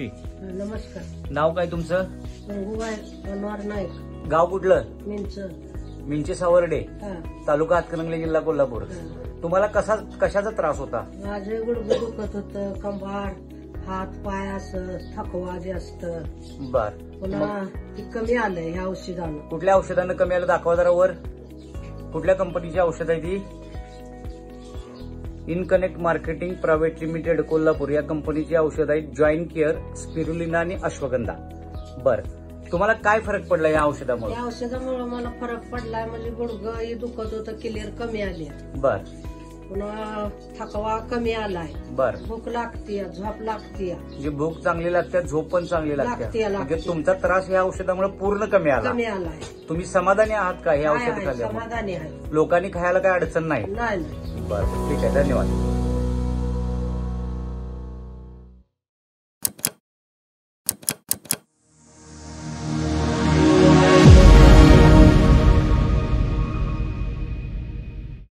मावशी. नमस्कार. नाव काय तुमचं? गंगूबाई अनवर नाईक. गाव कुठलं? मिंच सावर्डे, हा. तालुका हातकणंगले, जिल्हा कोल्हापूर. तुम्हाला कशाचा त्रास होता? माझे गुडघे दुखत होतं, कंबार, हात पाय असं थकवा जास्त. बर. पुन्हा ती कमी आलंय ह्या औषधानं. कुठल्या औषधानं कमी आलं दाखवा जरा वर. कुठल्या कंपनीची औषध आहे ती? इनकनेक्ट मार्केटिंग प्रायव्हेट लिमिटेड कोल्हापूर या कंपनीची औषध आहेत. जॉईंट केअर, स्पिरुलिना आणि अश्वगंधा. बर, तुम्हाला काय फरक पडला या औषधामुळे? या औषधामुळे मला फरक पडलाय. म्हणजे गुडघं दुखत होतं, क्लिअर कमी आली. बर. पुन्हा थकवा कमी आलाय. बर. भूक लागतीय, झोप लागतीय. म्हणजे भूक चांगली लागते, झोप पण चांगली लागते. लागते. म्हणजे तुमचा त्रास या औषधामुळे पूर्ण कमी आला. तुम्ही समाधानी आहात का हे औषध खाल्ल्यामुळे? समाधानी आहे. लोकांनी खायला काय अडचण नाही? नाही. बरं, ठीक आहे, धन्यवाद.